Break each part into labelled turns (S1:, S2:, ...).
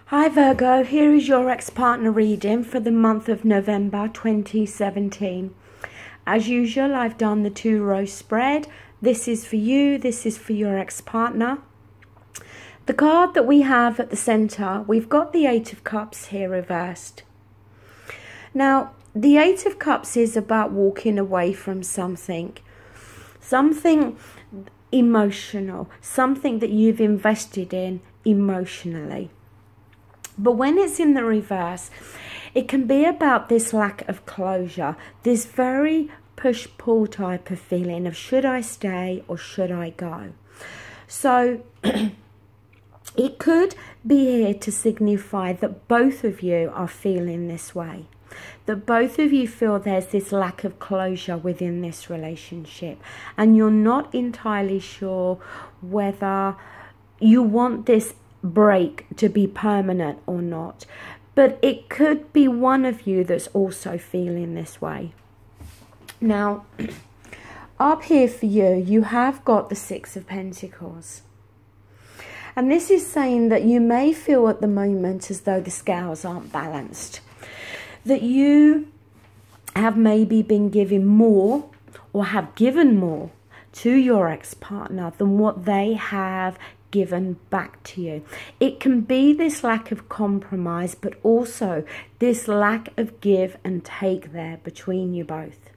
S1: Hi Virgo, here is your ex-partner reading for the month of November 2017. As usual, I've done the 2-row spread. This is for you, this is for your ex-partner. The card that we have at the centre, we've got the 8 of Cups here reversed. Now, the 8 of Cups is about walking away from something emotional, something that you've invested in emotionally. But when it's in the reverse, it can be about this lack of closure, this very push-pull type of feeling of should I stay or should I go? So it could be here to signify that both of you are feeling this way, that both of you feel there's this lack of closure within this relationship, and you're not entirely sure whether you want this break to be permanent or not. But it could be one of you that's also feeling this way. Now, up here for you, you have got the 6 of Pentacles. And this is saying that you may feel at the moment as though the scales aren't balanced. That you have maybe been giving more or have given more to your ex-partner than what they have given back to you. It can be this lack of compromise, but also this lack of give and take there between you both.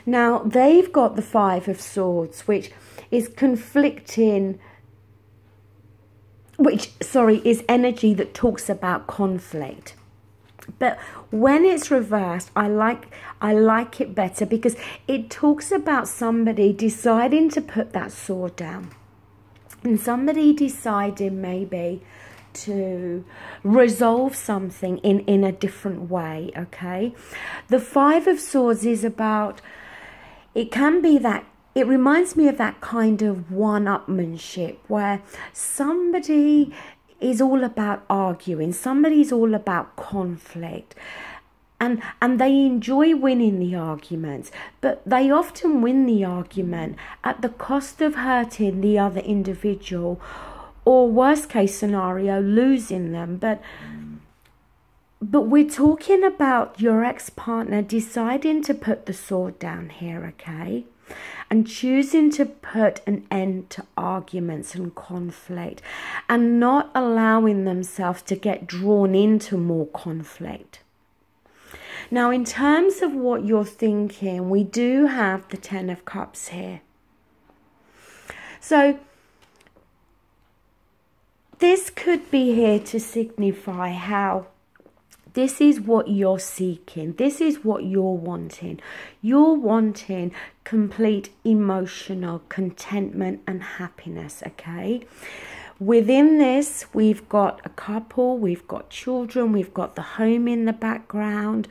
S1: Now, they've got the 5 of Swords, which is conflicting, is energy that talks about conflict. But when it's reversed, I like it better because it talks about somebody deciding to put that sword down. And somebody deciding maybe to resolve something in a different way, okay? The 5 of Swords is about, it can be that, it reminds me of that kind of one-upmanship where somebody is all about arguing, somebody's all about conflict. And they enjoy winning the arguments, but they often win the argument at the cost of hurting the other individual, or worst case scenario, losing them. But we're talking about your ex-partner deciding to put the sword down here, okay? And choosing to put an end to arguments and conflict and not allowing themselves to get drawn into more conflict. Now, in terms of what you're thinking, we do have the 10 of Cups here. So this could be here to signify how this is what you're seeking. This is what you're wanting. You're wanting complete emotional contentment and happiness, okay? Within this, we've got a couple, we've got children, we've got the home in the background.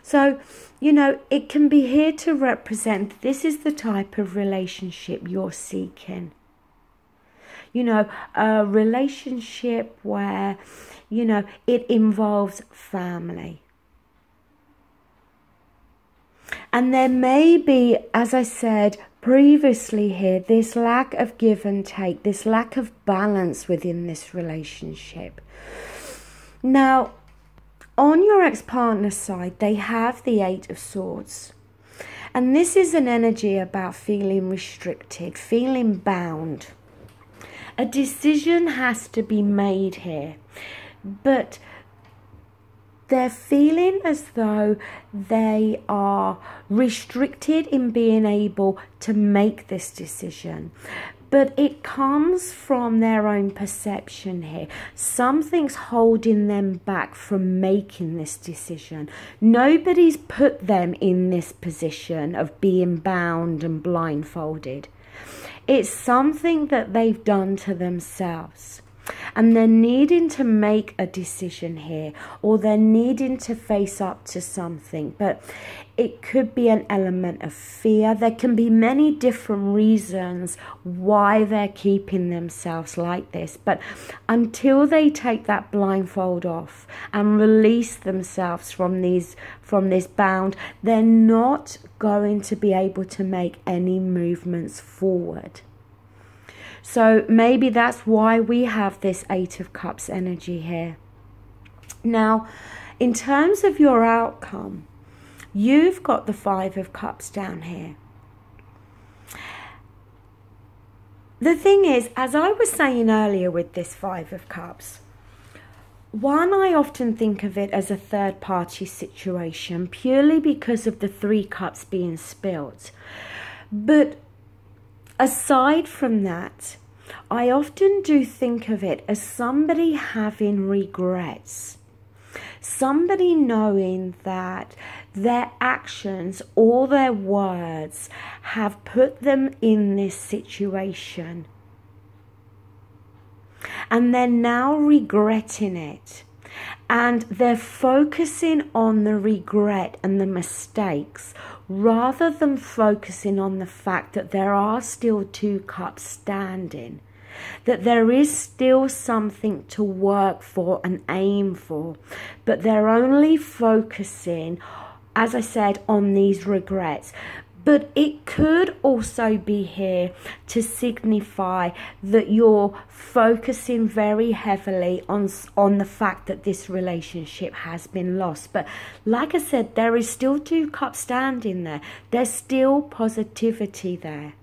S1: So, you know, it can be here to represent this is the type of relationship you're seeking. You know, a relationship where, you know, it involves family. And there may be, as I said previously here, this lack of give and take, this lack of balance within this relationship. Now, on your ex-partner's side, they have the 8 of Swords. And this is an energy about feeling restricted, feeling bound. A decision has to be made here, but they're feeling as though they are restricted in being able to make this decision. But it comes from their own perception here. Something's holding them back from making this decision. Nobody's put them in this position of being bound and blindfolded. It's something that they've done to themselves. And they're needing to make a decision here, or they're needing to face up to something. But it could be an element of fear. There can be many different reasons why they're keeping themselves like this. But until they take that blindfold off and release themselves from this bound, they're not going to be able to make any movements forward. So maybe that's why we have this Eight of Cups energy here. Now, in terms of your outcome, you've got the Five of Cups down here. The thing is, as I was saying earlier with this Five of Cups, one, I often think of it as a third party situation purely because of the Three Cups being spilt. But aside from that, I often do think of it as somebody having regrets. Somebody knowing that their actions or their words have put them in this situation. And they're now regretting it. And they're focusing on the regret and the mistakes rather than focusing on the fact that there are still two cups standing. That there is still something to work for and aim for. But they're only focusing, as I said, on these regrets. But it could also be here to signify that you're focusing very heavily on the fact that this relationship has been lost. But like I said, there is still two cups standing there. There's still positivity there.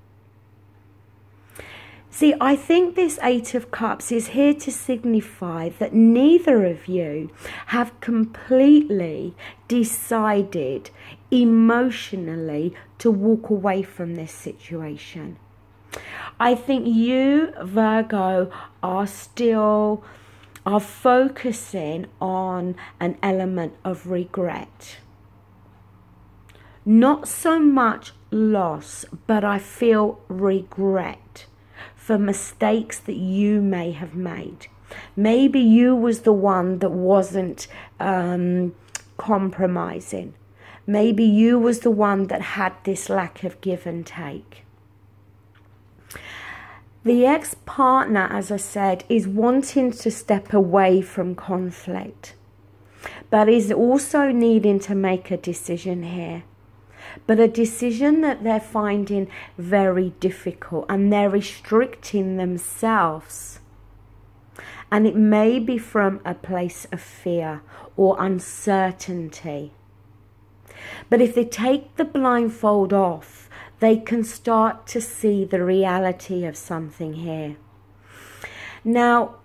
S1: See, I think this Eight of Cups is here to signify that neither of you have completely decided emotionally to walk away from this situation. I think you, Virgo, are focusing on an element of regret. Not so much loss, but I feel regret for mistakes that you may have made. Maybe you was the one that wasn't compromising. Maybe you was the one that had this lack of give and take. The ex-partner, as I said, is wanting to step away from conflict, but is also needing to make a decision here. But a decision that they're finding very difficult, and they're restricting themselves. And it may be from a place of fear or uncertainty. But if they take the blindfold off, they can start to see the reality of something here. Now,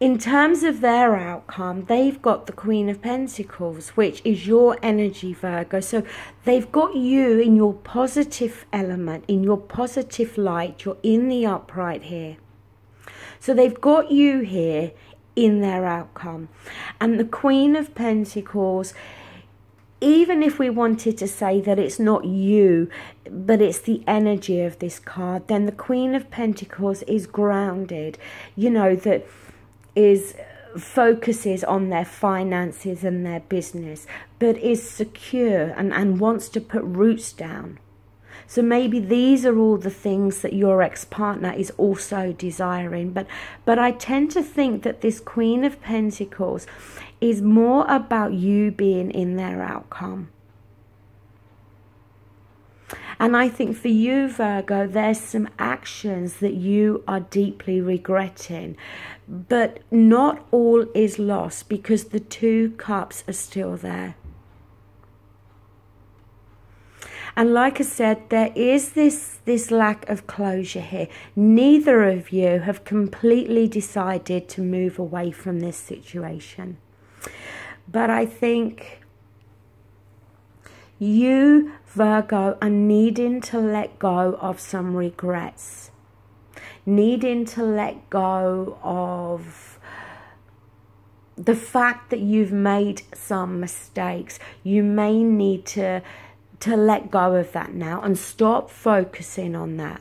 S1: in terms of their outcome, they've got the Queen of Pentacles, which is your energy, Virgo. So they've got you in your positive element, in your positive light. You're in the upright here. So they've got you here in their outcome. And the Queen of Pentacles, even if we wanted to say that it's not you, but it's the energy of this card, then the Queen of Pentacles is grounded. You know, that focuses on their finances and their business, but is secure and wants to put roots down. So maybe these are all the things that your ex-partner is also desiring. But I tend to think that this Queen of Pentacles is more about you being in their outcome. And I think for you, Virgo, there's some actions that you are deeply regretting. But not all is lost, because the two cups are still there. And like I said, there is this lack of closure here. Neither of you have completely decided to move away from this situation. But I think you, Virgo, are needing to let go of some regrets. Needing to let go of the fact that you've made some mistakes. You may need to let go of that now and stop focusing on that.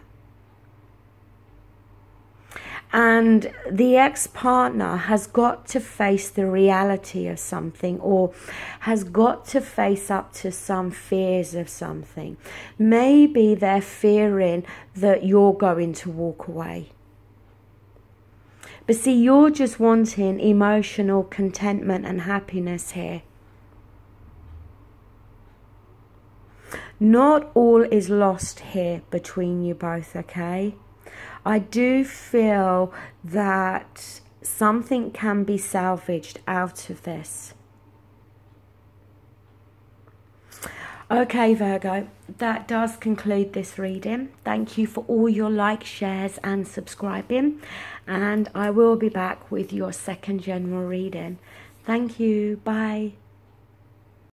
S1: And the ex-partner has got to face the reality of something, or has got to face up to some fears of something. Maybe they're fearing that you're going to walk away. But see, you're just wanting emotional contentment and happiness here. Not all is lost here between you both, okay? I do feel that something can be salvaged out of this. Okay, Virgo, that does conclude this reading. Thank you for all your likes, shares and subscribing. And I will be back with your second general reading. Thank you. Bye.